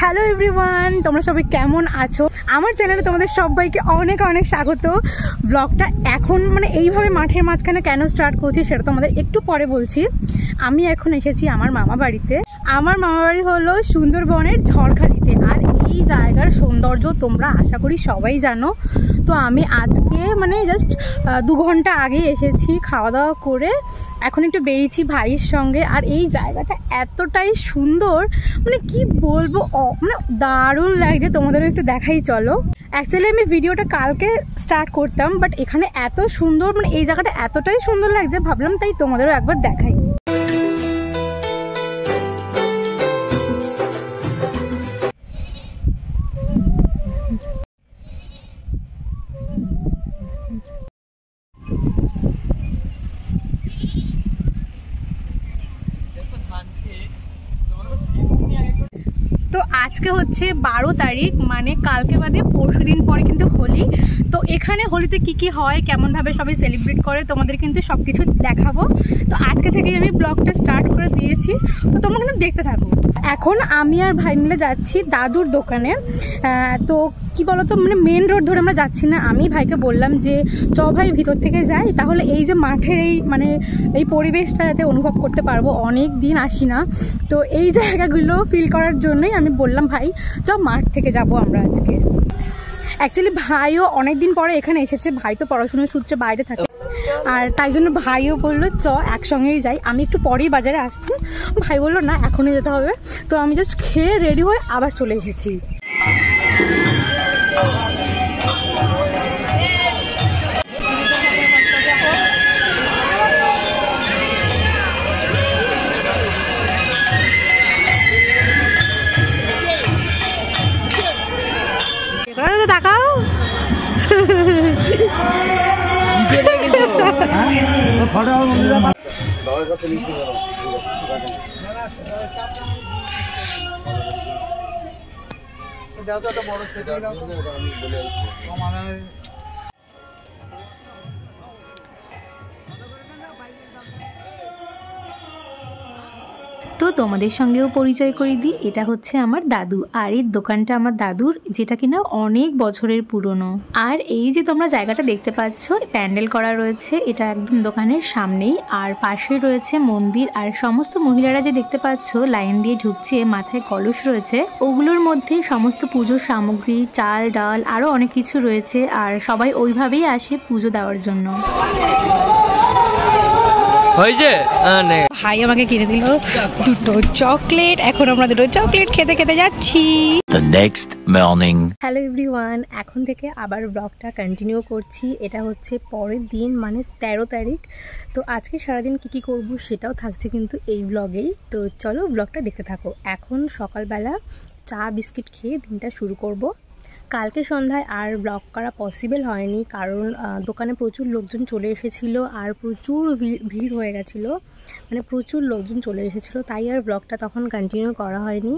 Hello everyone, তোমরা সবাই কেমন আছো? আমার চ্যানেলে তোমাদের সবাইকে অনেক অনেক স্বাগত। ব্লগটা এখন মানে এইভাবে মাঠের মাঝখানে কেন স্টার্ট করছি সেটা তোমাদের একটু পরে বলছি। আমি এখন এসেছি আমার মামা বাড়িতে। আমার মামা বাড়ি হলো সুন্দরবনের ঝড়খালিতে, আর এই জায়গার সৌন্দর্য তোমরা আশা করি সবাই জানো। তো আমি আজকে মানে জাস্ট 2 ঘন্টা আগে এসেছি, খাওয়া দাওয়া করে এখন একটু বেরিয়েছি ভাইয়ের সঙ্গে। আর এই জায়গাটা এতটাই সুন্দর, মানে কি বলবো, মানে দারুণ লাগছে। তোমাদের একটু দেখাই চলো। অ্যাকচুয়ালি আমি ভিডিওটা কালকে স্টার্ট করতাম, বাট এখানে এত সুন্দর, মানে এই জায়গাটা এতটাই সুন্দর লাগছে, ভাবলাম তাই তোমাদেরও একবার দেখাই। তো আজকে হচ্ছে 12 তারিখ, মানে কালকে বাদে পরশু দিন পরে কিন্তু হোলি। তো এখানে হোলিতে কি কি হয়, কেমনভাবে সবাই সেলিব্রেট করে, তোমাদের কিন্তু সব কিছু দেখাবো। তো আজকে থেকেই আমি ব্লগটা স্টার্ট করে দিয়েছি, তো তোমরা কিন্তু দেখতে থাকো। এখন আমি আর ভাই মিলে যাচ্ছি দাদুর দোকানে। তো কি বলতো, মানে মেন রোড ধরে আমরা যাচ্ছি না। আমি ভাইকে বললাম যে চ ভাই ভিতর থেকে যাই, তাহলে এই যে মাঠের এই মানে এই পরিবেশটা যাতে অনুভব করতে পারবো, অনেক দিন আসি না। তো এই জায়গাগুলো ফিল করার জন্যই আমি বললাম ভাই চ মাঠ থেকে যাব আমরা আজকে। অ্যাকচুয়ালি ভাইও অনেক দিন পরে এখানে এসেছে, ভাই তো পড়াশোনার সূত্রে বাইরে থাকে, আর তাই জন্য ভাইও বললো চ একসঙ্গেই যাই। আমি একটু পরেই বাজারে আসতাম, ভাই বললো না এখনই যেতে হবে। তো আমি জাস্ট খেয়ে রেডি হয়ে আবার চলে এসেছি। তাকাও তো তোমাদের সঙ্গেও পরিচয় করে দিই, এটা হচ্ছে আমার দাদু। আর এই দোকানটা আমার দাদুর, যেটা কিনা অনেক বছরের পুরনো। আর এই যে তোমরা জায়গাটা দেখতে পাচ্ছ, প্যান্ডেল করা রয়েছে, এটা একদম দোকানের সামনেই। আর পাশে রয়েছে মন্দির, আর সমস্ত মহিলারা যে দেখতে পাচ্ছ লাইন দিয়ে ঢুকছে, মাথায় কলস রয়েছে, ওগুলোর মধ্যে সমস্ত পুজোর সামগ্রী, চাল ডাল আরও অনেক কিছু রয়েছে। আর সবাই ওইভাবেই আসে পুজো দেওয়ার জন্য। ভাই আমাকে কিনে দিল 2টো চকলেট, এখন আমরা 2টো চকলেট খেতে খেতে যাচ্ছি। হ্যালো এভরিওয়ান, এখন থেকে আবার ব্লগটা কন্টিনিউ করছি। এটা হচ্ছে পরের দিন, মানে 13 তারিখ। তো আজকে সারাদিন কি কি করব সেটাও থাকছে কিন্তু এই ব্লগেই। তো চলো ব্লগটা দেখতে থাকো। এখন সকালবেলা চা বিস্কিট খেয়ে দিনটা শুরু করব। কালকে সন্ধ্যায় আর ব্লগ করা পসিবল হয়নি, কারণ দোকানে প্রচুর লোকজন চলে এসেছিলো, আর প্রচুর ভিড় হয়ে গেছিলো, মানে প্রচুর লোকজন চলে এসেছিলো, তাই আর ব্লগটা তখন কন্টিনিউ করা হয়নি।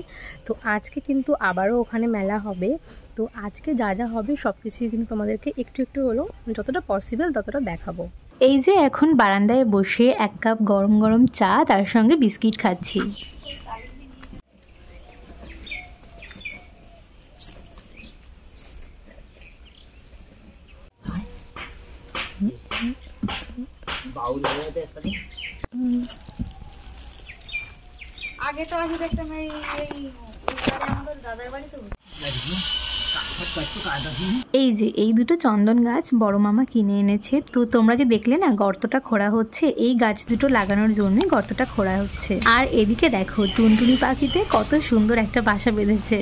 তো আজকে কিন্তু আবারও ওখানে মেলা হবে। তো আজকে যা যা হবে সব কিছুই কিন্তু তোমাদেরকে একটু একটু হলো যতটা পসিবল ততটা দেখাবো। এই যে এখন বারান্দায় বসে 1 কাপ গরম গরম চা, তার সঙ্গে বিস্কিট খাচ্ছি। আগে তো আমি দেখতাম দাদার বাড়ি। তো এই যে এই 2টো চন্দন গাছ বড় মামা কিনে এনেছে। তো তোমরা যে দেখলে না গর্তটা খোঁড়া হচ্ছে, এই গাছ 2টো লাগানোর জন্য গর্তটা খোঁড়া হচ্ছে। আর এদিকে দেখো টুনটুনি পাখিতে কত সুন্দর একটা বাসা বেঁধেছে।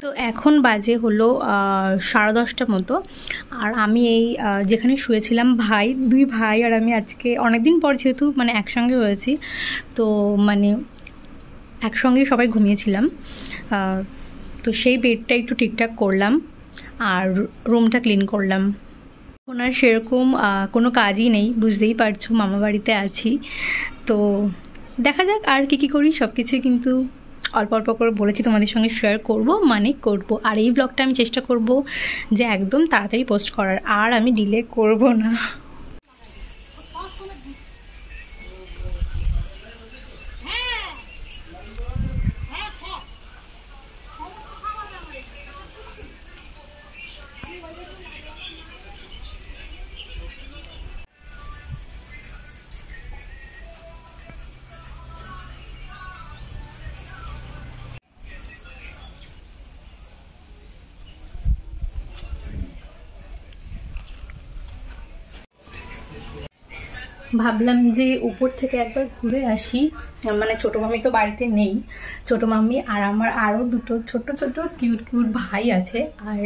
তো এখন বাজে হলো 10:30 মতো, আর আমি এই যেখানে শুয়েছিলাম, ভাই 2 ভাই আর আমি আজকে অনেকদিন পর যেহেতু মানে একসঙ্গে হয়েছি, তো মানে একসঙ্গেই সবাই ঘুমিয়েছিলাম। তো সেই বেডটা একটু ঠিকঠাক করলাম আর রুমটা ক্লিন করলাম। ওনার সেরকম কোনো কাজই নেই, বুঝতেই পারছো মামা বাড়িতে আছি। তো দেখা যাক আর কি করি, সব কিছু কিন্তু অল্প অল্প করে বলেছি তোমাদের সঙ্গে শেয়ার করব, মানে করব। আর এই ব্লগটা আমি চেষ্টা করব যে একদম তাড়াতাড়ি পোস্ট করার, আর আমি ডিলে করব না। ভাবলাম যে উপর থেকে একবার ঘুরে আসি, মানে ছোটো মামি তো বাড়িতে নেই, ছোটো মামি আর আমার আরও দুটো ছোট ছোট কিউট কিউট ভাই আছে, আর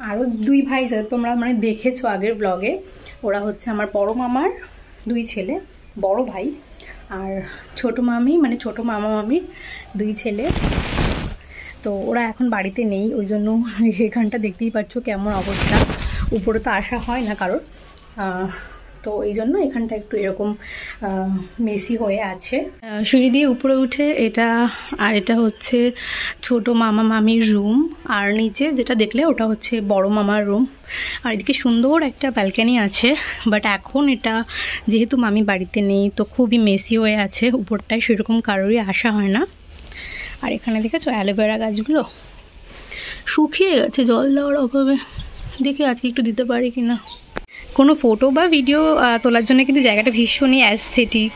আরও দুই ভাই যাদের তোমরা মানে দেখেছো আগের ব্লগে, ওরা হচ্ছে আমার বড় মামার দুই ছেলে, বড় ভাই, আর ছোটো মামি মানে ছোটো মামা মামির দুই ছেলে। তো ওরা এখন বাড়িতে নেই, ওই জন্য এখানটা দেখতেই পাচ্ছ কেমন অবস্থা, উপরে তো আসা হয় না কারোর, তো এই জন্য এখানটা একটু এরকম মেসি হয়ে আছে। সিঁড়ি দিয়ে উপরে উঠে এটা, আর এটা হচ্ছে ছোট মামা মামির রুম, আর নিচে যেটা দেখলে ওটা হচ্ছে বড় মামার রুম। আর এদিকে সুন্দর একটা ব্যালকনি আছে, বাট এখন এটা যেহেতু মামি বাড়িতে নেই তো খুবই মেসি হয়ে আছে, উপরটায় সেরকম কারোরই আসা হয় না। আর এখানে দেখেছো অ্যালোভেরা গাছগুলো শুকিয়ে গেছে জল দেওয়ার অভাবে, দেখে আজকে একটু দিতে পারি কিনা। কোনো ফটো বা ভিডিও তোলার জন্য কিন্তু জায়গাটা ভীষণই অ্যাস্থেটিক,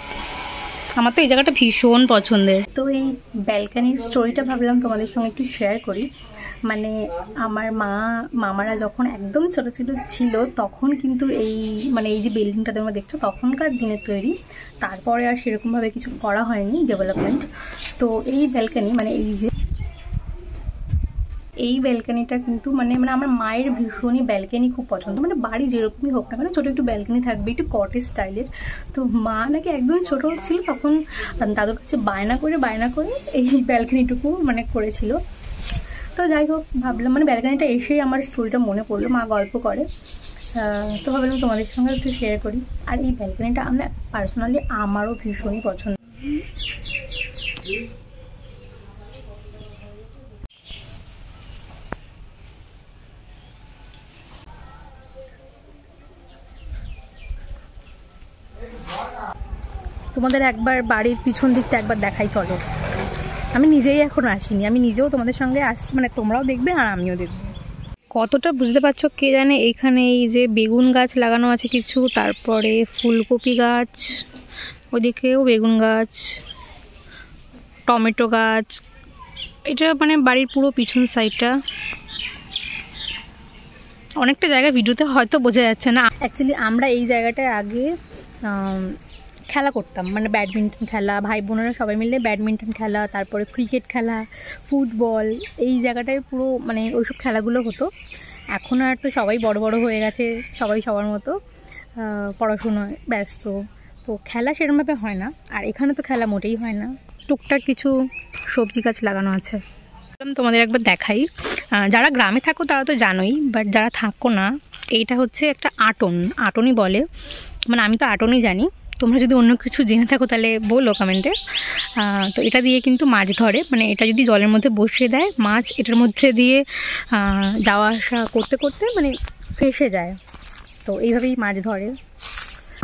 আমার তো এই জায়গাটা ভীষণ পছন্দের। তো এই ব্যালকানির স্টোরিটা ভাবলাম তোমাদের সঙ্গে একটু শেয়ার করি। মানে আমার মামারা যখন একদম ছোটো ছোটো ছিল তখন কিন্তু এই মানে এই যে বিল্ডিংটা তোমরা দেখছো তখনকার দিনের তৈরি, তারপরে আর সেরকমভাবে কিছু করা হয়নি ডেভেলপমেন্ট। তো এই ব্যালকানি মানে এই ব্যালকানিটা কিন্তু মানে আমার মায়ের ভীষণই ব্যালকানি খুব পছন্দ, মানে বাড়ি যেরকমই হোক না কেন ছোটো একটু ব্যালকানি থাকবে, একটু কটেজ স্টাইলের। তো মা নাকি একদম ছোটো ছিল তখন দাদুর কাছে বায়না করে এই ব্যালকানিটুকু মানে করেছিল। তো যাই হোক ভাবলাম মানে ব্যালকানিটা এসেই আমার স্টোরিটা মনে পড়লো, মা গল্প করে, তো ভাবলাম তোমাদের সঙ্গে একটু শেয়ার করি। আর এই ব্যালকানিটা আমরা পার্সোনালি আমারও ভীষণই পছন্দ। তোমাদের একবার বাড়ির পিছন দিকটা একবার দেখাই চলো, আমি নিজেই এখনো আসিনি, আমি নিজেও তোমাদের সঙ্গে আসছি, মানে তোমরাও দেখবে আর আমিও দেখবো। কতটা বুঝতে পারছো কে জানে। এইখানে এই যে বেগুন গাছ লাগানো আছে কিছু, তারপরে ফুলকপি গাছ, ওদিকেও বেগুন গাছ, টমেটো গাছ, এটা মানে বাড়ির পুরো পিছন সাইডটা। অনেকটা জায়গা ভিডিওতে হয়তো বোঝা যাচ্ছে না, অ্যাকচুয়ালি আমরা এই জায়গাটায় আগে খেলা করতাম, মানে ব্যাডমিন্টন খেলা, ভাই বোনেরা সবাই মিলে ব্যাডমিন্টন খেলা, তারপরে ক্রিকেট খেলা, ফুটবল, এই জায়গাটায় পুরো মানে ওইসব খেলাগুলো হতো। এখন আর তো সবাই বড় বড় হয়ে গেছে, সবাই সবার মতো পড়াশোনায় ব্যস্ত, তো খেলা সেরকমভাবে হয় না। আর এখানে তো খেলা মোটেই হয় না, টুকটাক কিছু সবজি গাছ লাগানো আছে। তোমাদের একবার দেখাই, যারা গ্রামে থাকো তারা তো জানোই, বাট যারা থাকো না, এইটা হচ্ছে একটা আটনই বলে, মানে আমি তো আটনই জানি, তোমরা যদি অন্য কিছু জেনে থাকো তাহলে বলো কমেন্টে। তো এটা দিয়ে কিন্তু মাছ ধরে, মানে এটা যদি জলের মধ্যে বসিয়ে দেয় মাছ এটার মধ্যে দিয়ে যাওয়া আসা করতে করতে মানে ফেসে যায়, তো এইভাবেই মাছ ধরে।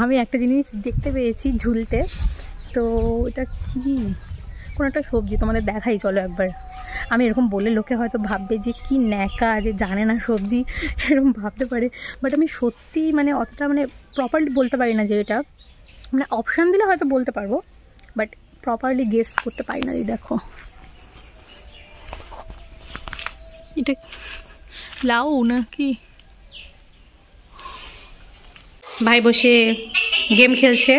আমি একটা জিনিস দেখতে পেয়েছি ঝুলতে, তো এটা কি কোনো একটা সবজি, তোমাদের দেখাই চলো একবার। আমি এরকম বলে লোকে হয়তো ভাববে যে কি ন্যাকা, যে জানে না সবজি, এরকম ভাবতে পারে, বাট আমি সত্যি মানে অতটা মানে প্রপারলি বলতে পারি না যে এটা, মানে অপশান দিলে হয়তো বলতে পারবো, বাট প্রপারলি গেস করতে পারি না। এই দেখো এটা লাউ নাকি, ভাই বসে গেম খেলছে।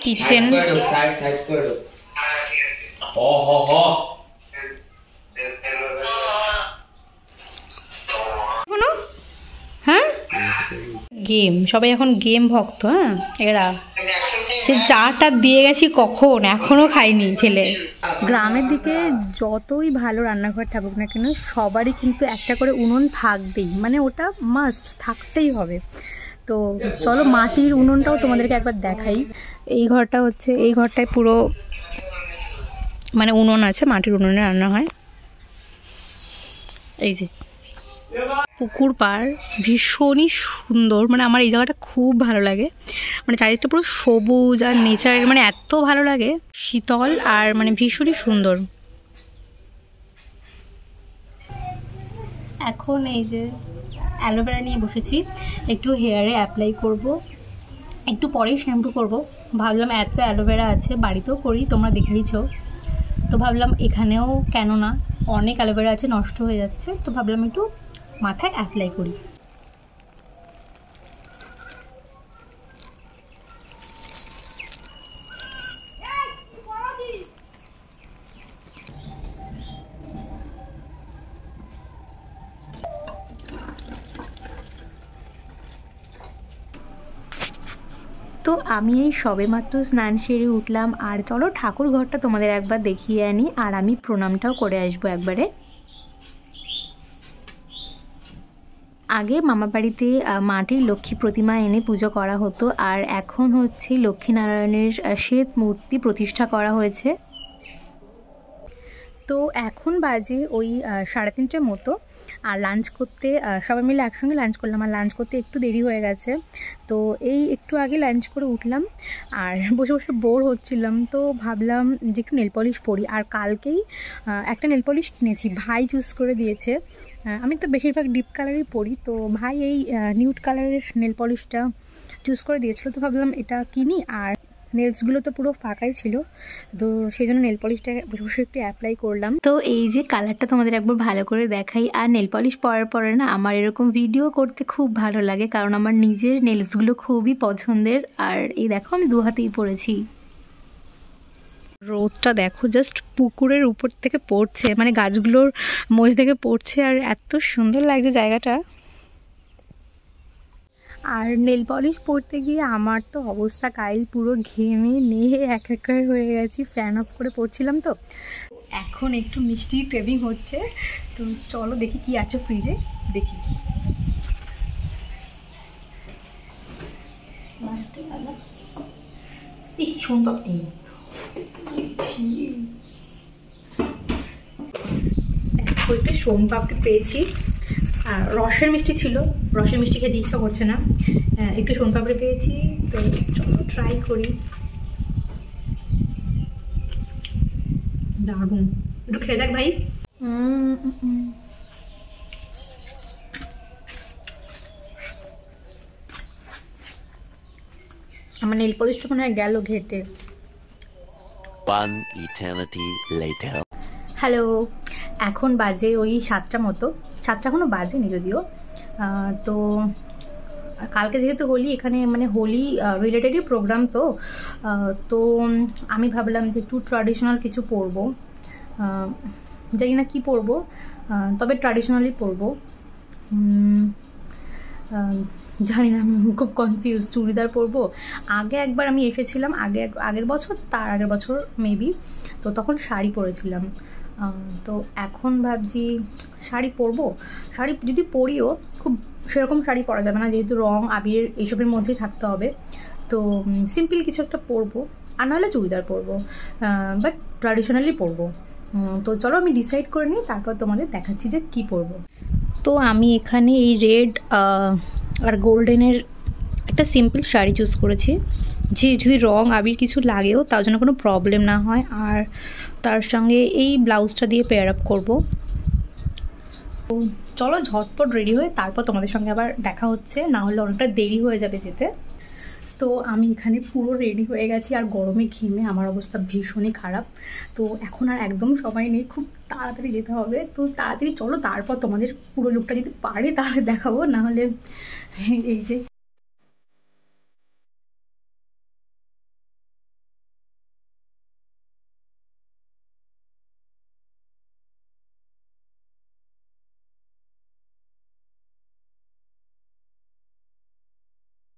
কিচেন হ্যাঁ গেম, সবাই এখন গেম ভক্ত। হ্যাঁ এরা সে চাটা দিয়ে গেছি কখন, এখনো খাইনি ছেলে। গ্রামের দিকে যতই ভালো রান্নাঘর থাকুক না কেন সবারই কিন্তু একটা করে উনুন থাকবেই, মানে ওটা মাস্ট থাকতেই হবে। তো চলো মাটির উনুনটাও তোমাদেরকে একবার দেখাই। এই ঘরটা হচ্ছে, এই ঘরটায় পুরো মানে উনুন আছে, মাটির উনুনে রান্না হয়। এই যে পুকুর পাড় ভীষণই সুন্দর, মানে আমার এই জায়গাটা খুব ভালো লাগে, মানে চারিদিকটা পুরো সবুজ আর নেচারের, মানে এত ভালো লাগে, শীতল আর মানে ভীষণই সুন্দর। এখন এই যে অ্যালোভেরা নিয়ে বসেছি, একটু হেয়ারে অ্যাপ্লাই করব, একটু পরেই শ্যাম্পু করব। ভাবলাম এত অ্যালোভেরা আছে, বাড়িতেও করি তোমরা দেখেইছো, তো ভাবলাম এখানেও কেন না, অনেক অ্যালোভেরা আছে নষ্ট হয়ে যাচ্ছে, তো ভাবলাম একটু মাথায় অ্যাপ্লাই করি। তো আমি এই সবেমাত্র স্নান সেরে উঠলাম, আর চলো ঠাকুর ঘরটা তোমাদের একবার দেখিয়ে আনি, আর আমি প্রণামটাও করে আসবো একবারে। আগে মামা বাড়িতে মাটির লক্ষ্মী প্রতিমা এনে পুজো করা হতো, আর এখন হচ্ছে লক্ষ্মীনারায়ণের শ্বেত মূর্তি প্রতিষ্ঠা করা হয়েছে। তো এখন বাজে ওই 3:30টার মতো, আর লাঞ্চ করতে সবাই মিলে একসঙ্গে লাঞ্চ করলাম, আর লাঞ্চ করতে একটু দেরি হয়ে গেছে। তো এই একটু আগে লাঞ্চ করে উঠলাম, আর বসে বসে বোর হচ্ছিলাম, তো ভাবলাম যে একটু নেল পলিশ পরি। আর কালকেই একটা নেল পলিশ কিনেছি, ভাই চুজ করে দিয়েছে। আমি তো বেশিরভাগ ডিপ কালারই পরি, তো ভাই এই নিউড কালারের নেল পলিশটা চুজ করে দিয়েছিল, তো ভাবলাম এটা কিনি। আর নেলসগুলো তো পুরো ফাঁকাই ছিল, তো সেই জন্য নেল পলিশটা বসে বসে একটু অ্যাপ্লাই করলাম। তো এই যে কালারটা তোমাদের একবার ভালো করে দেখাই। আর নেল পলিশ পরার পরে না আমার এরকম ভিডিও করতে খুব ভালো লাগে, কারণ আমার নিজের নেলসগুলো খুবই পছন্দের। আর এই দেখো আমি দু হাতেই পরেছি। রোদটা দেখো জাস্ট পুকুরের উপর থেকে পড়ছে, মানে গাছগুলোর মধ্যে থেকে পড়ছে, আর এত সুন্দর লাগছে জায়গাটা। আর নেল পলিশ পরতে গিয়ে আমার তো অবস্থা কাইল, পুরো ঘেমে নিয়ে একাকার হয়ে গেছি, ফ্যান অফ করে পড়ছিলাম। তো এখন একটু মিষ্টি ক্রেভিং হচ্ছে, তো চলো দেখি কি আছে ফ্রিজে, দেখি। সোনপাপড়ি, একটু সোনপাপড়ি পেয়েছি, আর রসের মিষ্টি ছিল, রসের মিষ্টি খেতে ইচ্ছা করছে না, একটু সোনপাপড়ি পেয়েছি, তো চলো ট্রাই করি। দারুণ, একটু খেয়ে দেখ ভাই। আমার নেল পলিশটা মনে হয় গেল ঘেটে। হ্যালো, এখন বাজে ওই 7টা মতো, 7টা এখনো বাজেনি যদিও। তো কালকে যেহেতু হোলি, এখানে মানে হোলি রিলেটেডই প্রোগ্রাম, তো আমি ভাবলাম যে একটু ট্র্যাডিশনাল কিছু পরবো, জানি না কি পরবো, তবে ট্র্যাডিশনালি পরবো। জানি না, আমি খুব কনফিউজ, চুড়িদার পরবো। আগে একবার আমি এসেছিলাম, আগের বছর, তার আগের বছর মেবি, তো তখন শাড়ি পরেছিলাম। তো এখন ভাবছি শাড়ি পরবো। শাড়ি যদি পরিও খুব সেরকম শাড়ি পরা যাবে না, যেহেতু রং আবির এইসবের মধ্যেই থাকতে হবে। তো সিম্পল কিছু একটা পরবো, আর নাহলে চুড়িদার পরবো, বাট ট্র্যাডিশনালি পরবো। তো চলো আমি ডিসাইড করে নিই, তারপর তোমাদের দেখাচ্ছি যে কী পরবো। তো আমি এখানে এই রেড আর গোল্ডেনের একটা সিম্পল শাড়ি চুজ করেছি, যে যদি রং আবির কিছু লাগেও তার জন্য কোনো প্রবলেম না হয়। আর তার সঙ্গে এই ব্লাউজটা দিয়ে পেয়ার আপ করবো। তো চলো ঝটপট রেডি হয়ে তারপর তোমাদের সঙ্গে আবার দেখা হচ্ছে, না হলে অনেকটা দেরি হয়ে যাবে যেতে। তো আমি এখানে পুরো রেডি হয়ে গেছি, আর গরমে ঘেমে আমার অবস্থা ভীষণই খারাপ। তো এখন আর একদম সময় নেই, খুব তাড়াতাড়ি যেতে হবে। তো তাড়াতাড়ি চলো, তারপর তোমাদের পুরো লুকটা যদি পারি তাহলে দেখাবো, না হলে এই যে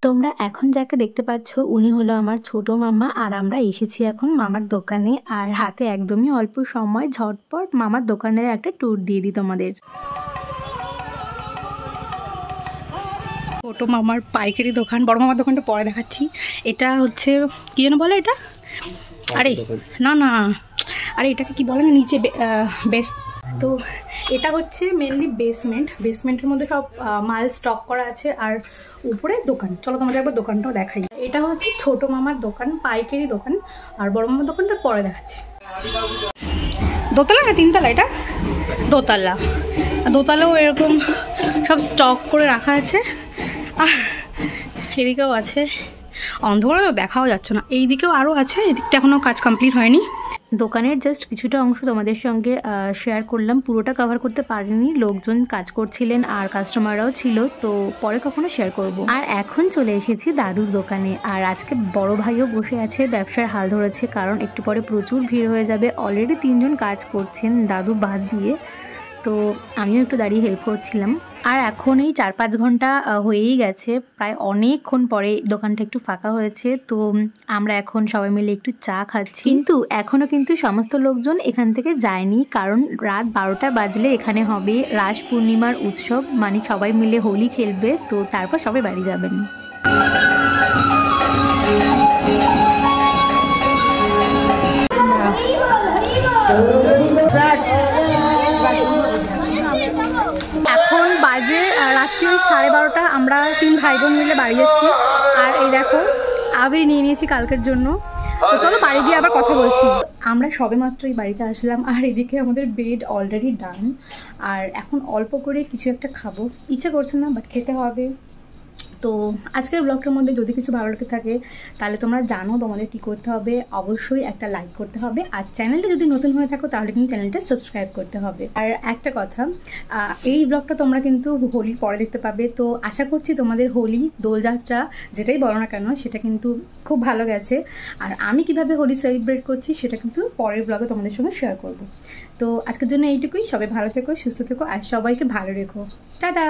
তোমরা এখন যাকে দেখতে পাচ্ছ উনি হলো আমার ছোট মামা, আর আমরা এসেছি এখন মামার দোকানে। আর হাতে একদমই অল্প সময়, ঝটপট মামার দোকানের একটা ট্যুর দিয়ে দিই তোমাদের। ছোট মামার পাইকারি দোকান, বড় মামার দোকানটা পরে দেখাচ্ছি। এটা হচ্ছে কি যেন বলে এটা, আরে না না, আরে এটাকে কি বলে না, নিচে বেস। তো এটা হচ্ছে মেনলি বেসমেন্টের মধ্যে সব মাল স্টক করা আছে, আর উপরে দোকান। চলো তোমাদের একবার দোকানটাও দেখাই। এটা হচ্ছে ছোট মামার দোকান, পাইকারি দোকান, আর বড় মামার দোকানটা পরে দেখাচ্ছি। দোতলা না তিনতলা? এটা দোতলা। দোতলাও এরকম সব স্টক করে রাখা আছে, আর এদিকেও আছে, অন্ধকারে তো দেখাও যাচ্ছে না। এই দিকেও আরও আছে, এদিকটা এখনও কাজ কমপ্লিট হয়নি। দোকানের জাস্ট কিছুটা অংশ তোমাদের সঙ্গে শেয়ার করলাম, পুরোটা কভার করতে পারিনি, লোকজন কাজ করছিলেন আর কাস্টমাররাও ছিল, তো পরে কখনো শেয়ার করব। আর এখন চলে এসেছি দাদুর দোকানে, আর আজকে বড় ভাইও বসে আছে, ব্যবসার হাল ধরেছে, কারণ একটু পরে প্রচুর ভিড় হয়ে যাবে। অলরেডি 3জন কাজ করছেন দাদু বাদ দিয়ে, তো আমিও একটু দাঁড়িয়ে হেল্প করছিলাম। আর এখন এই 4-5 ঘন্টা হয়েই গেছে, প্রায় অনেকক্ষণ পরে দোকানটা একটু ফাঁকা হয়েছে। তো আমরা এখন সবাই মিলে একটু চা খাচ্ছি, কিন্তু এখনও কিন্তু সমস্ত লোকজন এখান থেকে যায়নি, কারণ রাত 12টা বাজলে এখানে হবে রাস পূর্ণিমার উৎসব, মানে সবাই মিলে হোলি খেলবে, তো তারপর সবাই বাড়ি যাবেন। এখন বাজে রাত্রি 12:30, আমরা 3 ভাই বোন মিলে বাড়ি যাচ্ছি। আর এই দেখো আবির নিয়ে নিয়েছি কালকের জন্য। তো চলো বাড়ি গিয়ে আবার কথা বলছি। আমরা সবে মাত্রই বাড়িতে আসলাম, আর এদিকে আমাদের বেড অলরেডি ডান। আর এখন অল্প করে কিছু একটা খাবো, ইচ্ছা করছে না বাট খেতে হবে। তো আজকের ব্লগটার মধ্যে যদি কিছু ভালো লেগে থাকে তাহলে তোমরা জানো তোমাদের কী করতে হবে, অবশ্যই একটা লাইক করতে হবে। আর চ্যানেলটা যদি নতুন হয়ে থাকো তাহলে কিন্তু চ্যানেলটা সাবস্ক্রাইব করতে হবে। আর একটা কথা, এই ব্লগটা তোমরা কিন্তু হোলির পরে দেখতে পাবে। তো আশা করছি তোমাদের হোলি, দোলযাত্রা যেটাই বলো না কেন সেটা কিন্তু খুব ভালো গেছে। আর আমি কিভাবে হোলি সেলিব্রেট করছি সেটা কিন্তু পরের ব্লগে তোমাদের সঙ্গে শেয়ার করব। তো আজকের জন্য এইটুকুই। সবাই ভালো থেকো, সুস্থ থেকো, আর সবাইকে ভালো রেখো। টাটা।